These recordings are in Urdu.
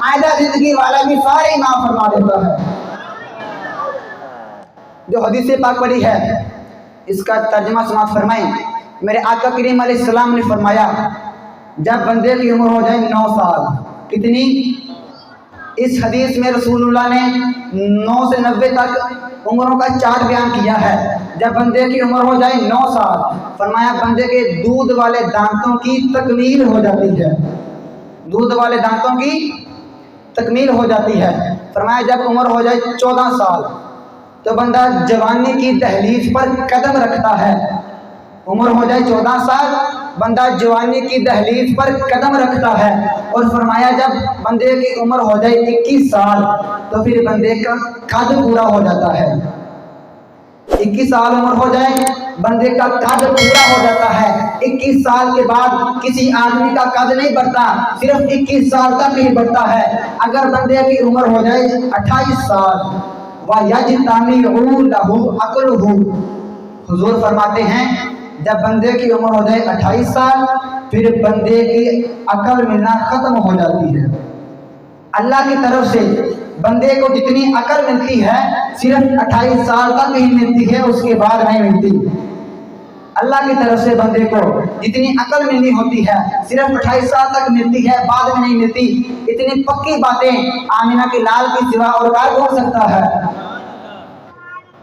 آئندہ زندگی والا بھی سارے معاف فرما دیتا ہے۔ جو حدیث پاک پڑھی ہے اس کا ترجمہ سماعت فرمائیں۔ میرے آقا کریم علیہ السلام نے فرمایا جب بندے کی عمر ہو جائے 9 سال، کتنی؟ اس حدیث میں رسول اللہ نے 9 سے 90 تک عمروں کا چارٹ بیان کیا ہے۔ جب بندے کی عمر ہو جائے 9 سال، فرمایا بندے کے دودھ والے دانتوں کی تکمیل ہو جاتی ہے، دودھ والے دانتوں کی تکمیل ہو جاتی ہے۔ فرمایا جب عمر ہو جائے 14 سال تو بندہ جوانی کی دہلیز پر قدم رکھتا ہے۔ عمر ہو جائے 14 سال بندہ جوانی کی دہلیز پر قدم رکھتا ہے۔ اور فرمایا جب بندے کی عمر ہو جائے 21 سال تو پھر بندے کا قد پورا ہو جاتا ہے۔ 21 سال عمر ہو جائے بندے کا قد پورا ہو جاتا ہے۔ 21 سال کے بعد کسی آدمی کا قد نہیں بڑھتا، صرف 21 سال تک ہی بڑھتا ہے۔ اگر بندے کی عمر ہو جائے 28 سال وَيَجْتَمِعُ لَهُ عَقْلُهُ، حضور فرماتے ہیں جب بندے کی عمر ہو جائے 28 سال پھر بندے کی عقل ملنا ختم ہو جاتی ہے۔ اللہ کی طرف سے بندے کو جتنی عقل ملتی ہے صرف 28 سال تک ہی ملتی ہے، اس کے بعد نہیں ملتی۔ اللہ کی طرف سے بندے کو جتنی عقل ملنی ہوتی ہے صرف 28 سال تک ملتی ہے، بعد میں نہیں ملتی۔ اتنی پکی باتیں آمینہ کے لال کی سوا اور کار بول سکتا ہے؟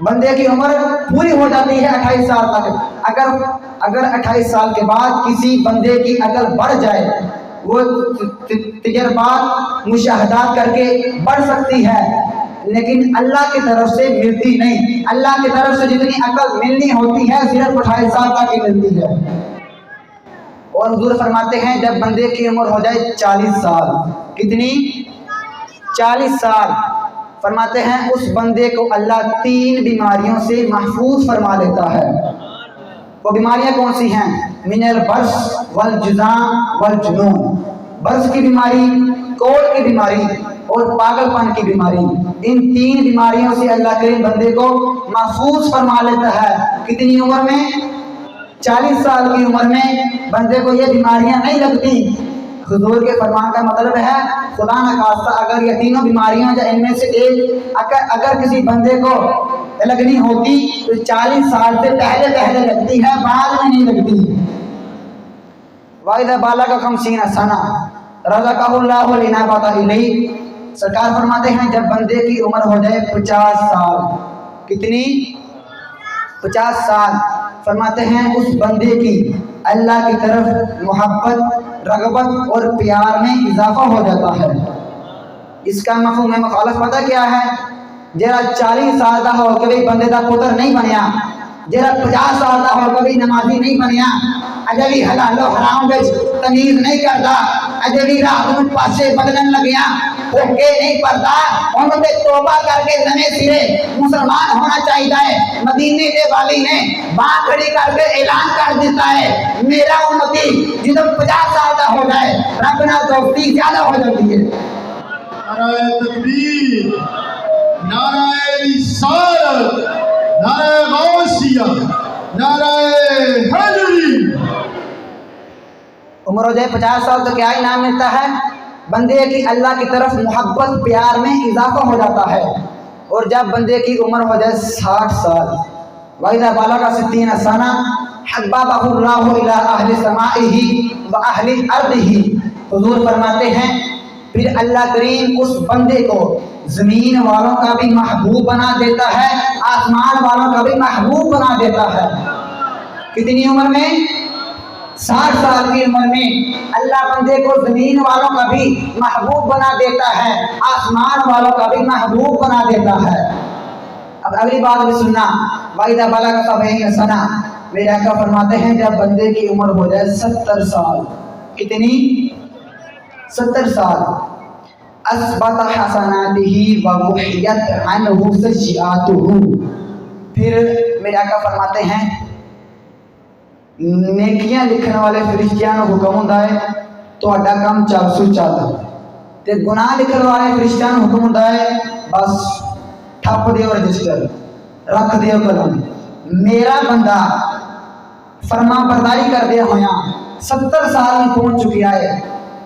بندے کی عمر پوری ہو جاتی ہے 28 سال تک۔ اگر 28 سال کے بعد کسی بندے کی عقل بڑھ جائے، وہ تجربات مشاہدات کر کے بڑھ سکتی ہے، لیکن اللہ کی طرف سے ملتی نہیں۔ اللہ کی طرف سے جتنی عقل ملنی ہوتی ہے صرف 28 سال تک ہی ملتی ہے۔ اور حضور فرماتے ہیں جب بندے کی عمر ہو جائے 40 سال، کتنی؟ 40 سال، فرماتے ہیں اس بندے کو اللہ 3 بیماریوں سے محفوظ فرما لیتا ہے۔ وہ بیماریاں کون سی ہیں؟ من البرص والجذام والجنون، برص کی بیماری، کوڑ کی بیماری اور پاگل پن کی بیماری۔ ان 3 بیماریوں سے اللہ کریم بندے کو محفوظ فرما لیتا ہے۔ کتنی عمر میں؟ 40 سال کی عمر میں بندے کو یہ بیماریاں نہیں لگتی۔ حضور کے فرمان کا مطلب ہے خدا نخواستہ اگر یہ تینوں بیماریاں یا ان میں سے ایک اگر کسی بندے کو لگنی ہوتی تو 40 سال سے پہلے لگتی ہے، بعد میں نہیں لگتی۔ وَإِذَا بَلَغَ 50 سَنَةً رَزَقَهُ اللَّهُ الْإِنَابَةَ إِلَيْهِ، سرکار فرماتے ہیں جب بندے کی عمر ہو جائے 50 سال، کتنی؟ 50 سال، فرماتے ہیں اس بندے کی اللہ کی طرف محبت، رغبت اور پیار میں اضافہ ہو جاتا ہے۔ اس کا مفہوم مخالف پتہ کیا ہے؟ جرا 40 سال دا ہو کبھی بندے دا پتر نہیں بنیا، جرا 50 سال دا ہو کبھی نمازی نہیں بنیا، اجے بھی حلال و حرام وچ تمیز نہیں کردا، اجے بھی رات نوں پاسے بدلن لگیا ہو کے نہیں پڑدا، انہوں نے توبہ کر کے نئے سرے مسلمان ہونا چاہیے۔ مدینے کے والی نے بات کھڑی کر کے اعلان کر دیتا ہے میرا امتی جدو 50 سال کا ہو جائے رب نال دوستی زیادہ ہو جاتی ہے۔ نعرہ تکبیر، نعرہ رسالت، نعرہ غوثیہ، نعرہ حیدری۔ عمر ہو جائے 50 سال تو کیا انعام ملتا ہے؟ بندے کی اللہ کی طرف محبت پیار میں اضافہ ہو جاتا ہے۔ اور جب بندے کی عمر ہو جائے 60 سال، وَإِذَا بَلَغَ 60 سَنَةً حَبَّبَهُ اللَّهُ إِلَىٰ أَهْلِ سَمَائِهِ وَأَهْلِ أَرْضِهِ، حضور فرماتے ہیں پھر اللہ کریم اس بندے کو زمین والوں کا بھی محبوب بنا دیتا ہے، آسمان والوں کا بھی محبوب بنا دیتا ہے۔ کتنی عمر میں؟ 60 سال کی عمر میں اللہ بندے کو زمین والوں کا بھی محبوب بنا دیتا ہے، آسمان والوں کا بھی محبوب بنا دیتا ہے۔ اب اگلی بات بھی سننا، وَإِذَا بَلَغَ 70 سَنَةً، میرے آقا فرماتے ہیں جب بندے کی عمر ہو جائے 70 سال، کتنی؟ 70 سال، اثبت حسناتہ ومحیت عنہ سیئاتہ، پھر میرے آقا فرماتے ہیں نیکیاں لکھنے والے فرشتیاں نو حکم ہوندا ہے تہاڈا کام چل سو چل، تے گناہ لکھنے والے فرشتیاں نو حکم ہوندا ہے بس ٹھپ دیو رجسٹر، رکھ دیو قلم۔ میرا بندہ فرما برداری کردے ہویا 70 سال میں پہنچ چکیا ہے،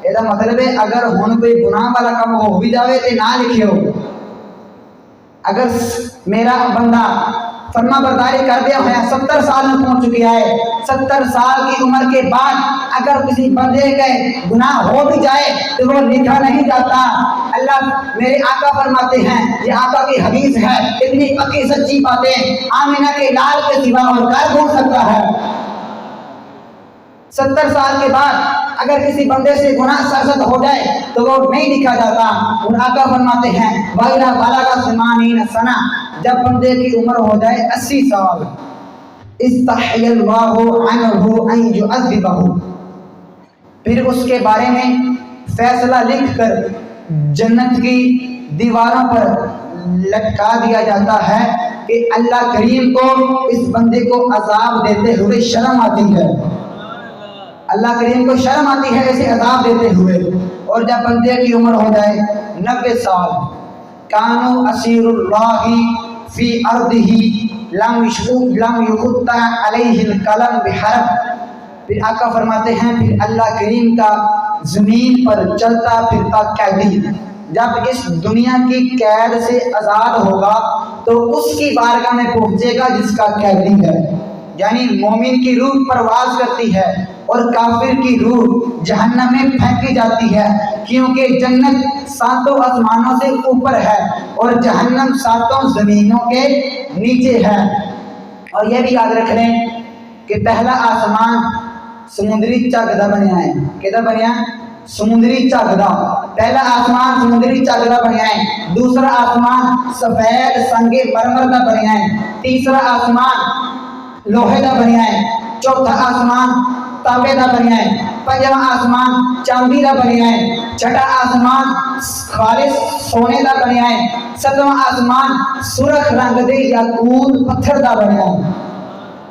یہ مطلب ہے اگر ہن کوئی گناہ والا کام ہو بھی جاوے تے نہ لکھیو. اگر میرا بندہ فرما برداری کر دیا ہے 70 سال میں پہنچ چکا ہے، 70 سال کی عمر کے بعد اگر کسی بندے کے گناہ ہو بھی جائے تو وہ لکھا نہیں جاتا. اللہ میرے آقا فرماتے ہیں، یہ آقا کی حدیث ہے، اتنی پکی سچی باتیں آمینہ کے لال کے سوا اور کر بول سکتا ہے. 70 سال کے بعد اگر کسی بندے سے گناہ سرزد ہو جائے تو وہ نہیں لکھا جاتا. اور آقا فرماتے ہیں وَإِذَا بَلَغَ 80 سنہ، جب بندے کی عمر ہو جائے 80 سال، استحی اللہ عنہ ان یعذبہ، پھر اس کے بارے میں فیصلہ لکھ کر جنت کی دیواروں پر لٹکا دیا جاتا ہے کہ اللہ کریم کو اس بندے کو عذاب دیتے ہوئے شرم آتی ہے. اللہ کریم کو شرم آتی ہے اسے عذاب دیتے ہوئے. اور جب بندے کی عمر ہو جائے 90 سال، کانو اسیر اللہ فی ارضہ لم یخط علیہ القلم بحرف، پھر آقا فرماتے ہیں پھر اللہ کریم کا زمین پر چلتا پھرتا قیدی جب اس دنیا کی قید سے آزاد ہوگا تو اس کی بارگاہ میں پہنچے گا جس کا قیدی ہے. یعنی مومن کی روح پرواز کرتی ہے اور کافر کی روح جہنم میں پھینکی جاتی ہے، کیونکہ جنت 7 آسمانوں سے اوپر ہے اور جہنم 7 زمینوں کے نیچے ہے. اور یہ بھی یاد رکھ لیں کہ پہلا آسمان سمندری چاگدا بنیا ہے. کہتا بنیا سمندری چاگدا، پہلا آسمان سمندری چاگدا بنیا ہے، دوسرا آسمان سفید سنگ مرمر کا بنیا ہے، تیسرا آسمان لوہے کا بنیا ہے، چوتھا آسمان تانبے کا بنیا ہے، پنجواں آسمان چاندی کا بنیا ہے، چھٹا آسمان خالص سونے کا بنیا ہے، ساتواں آسمان سرخ رنگ دے یاقوت پتھر کا بنیا ہے.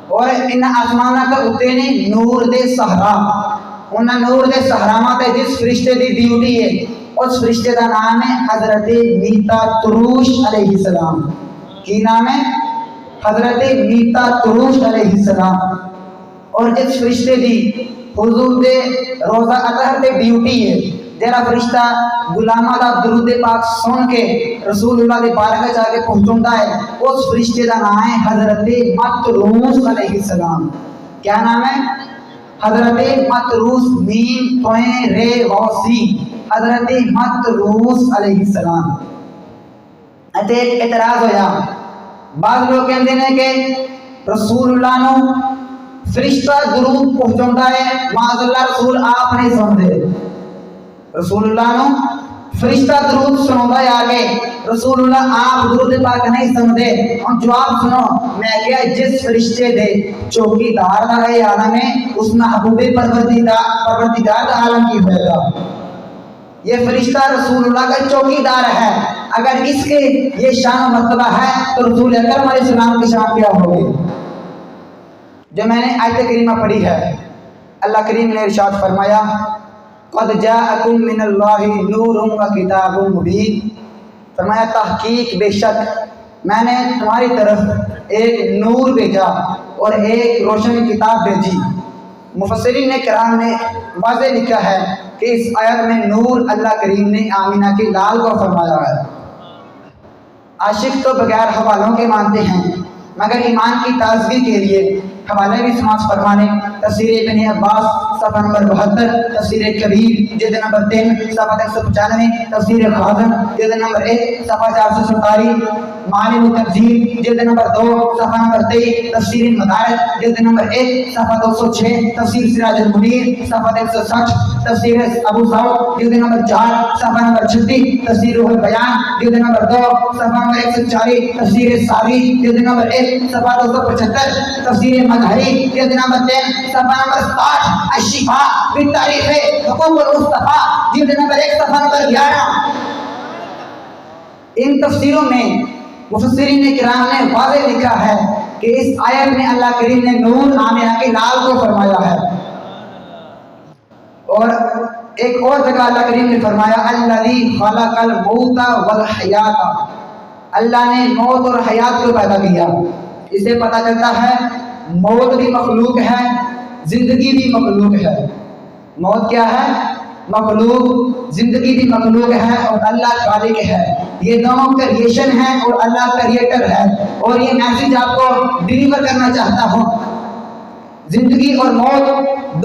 اور ان آسمانہ کا اتنے نے نور دے صحرا، انہاں نور دے صحراواں تے جس فرشتے دی ڈیوٹی ہے اس فرشتے کا نام ہے حضرت میتا تروش علیہ السلام. کی نام ہے؟ حضرت میتا تروش علیہ السلام. اور جس فرشتے دی حضور دے روزہ اطہر دے ڈیوٹی ہے، جیڑا فرشتہ غلاماں دا درود پاک سن کے رسول اللہ دے بارگاہ جا کے پہنچوندا ہے، اس فرشتے دا نام ہے حضرت مطروس علیہ السلام. کیا نام ہے؟ حضرت مطروس، میم توئیں رے غوثی، حضرت مطروس علیہ السلام. اتے ایک اعتراض ہویا، بعض لوگ کہندے نے کہ رسول اللہ نو فرشتہ درود پہنچوندا ہے، معاذ اللہ رسول آپ نہیں سنتے. رسول اللہ نو فرشتہ درود سنوندا ہے آگے، رسول اللہ آپ درود پاک نہیں سنتے. اور جواب سنو، میں کیا جس فرشتے دے چوکی دار دا ہے عالم میں اس محبوب پروردگار دا عالم کی ہوئے گا. یہ فرشتہ رسول اللہ کا چوکی دار ہے، اگر اس کے یہ شان و مرتبہ ہے تو رسول اکرم علیہ السلام کی شان کیا ہوگی. جو میں نے آیت کریمہ پڑھی ہے، اللہ کریم نے ارشاد فرمایا قد جاءکم من اللہ نور و کتاب مبین، فرمایا تحقیق بے شک میں نے تمہاری طرف ایک نور بھیجا اور ایک روشن کتاب بھیجی. مفسرین نے کرام نے واضح لکھا ہے کہ اس آیت میں نور اللہ کریم نے آمینہ کے لال کو فرمایا ہے. عاشق تو بغیر حوالوں کے مانتے ہیں، مگر ایمان کی تازگی کے لیے حوالے بھی سماعت فرمانے. تفسیر ابن عباس صفحہ نمبر 72، تفسیر کبیر جلد نمبر 3 صفحہ 195، تفسیر خازن جلد نمبر 1 صفحہ 447، معالم التنزیل جلد نمبر 2 صفحہ نمبر 23، تفسیر مدارک جلد نمبر 1 صفحہ 206، تفسیر سراج المنیر صفحہ 160، تفسیر ابو سعود جلد نمبر 4 صفحہ نمبر 36، تفسیر روح البیان جلد نمبر 2 صفحہ نمبر 140، تفسیر ساوی جلد نمبر 1 صفحہ 275، تفسیر مظہری جلد نمبر 3 صفحہ نمبر 60، الشفاء بالتعریف حقوق المصطفیٰ جلد نمبر 1 صفحہ نمبر 11. ان تفسیروں میں مفسرین کرام نے واضح لکھا ہے کہ اس آیت میں اللہ کریم نے نور آمینہ کے لال کو فرمایا ہے. اور ایک اور جگہ اللہ کریم نے فرمایا الذی خلق الموت والحیات، اللہ نے موت اور حیات کو پیدا کیا. اس سے پتہ چلتا ہے موت بھی مخلوق ہے، زندگی بھی مخلوق ہے. موت کیا ہے؟ مخلوق، زندگی بھی مخلوق ہے اور اللہ خالق ہے. یہ دونوں کریشن ہے اور اللہ کریٹر ہے. اور یہ میسج آپ کو ڈلیور کرنا چاہتا ہوں. زندگی اور موت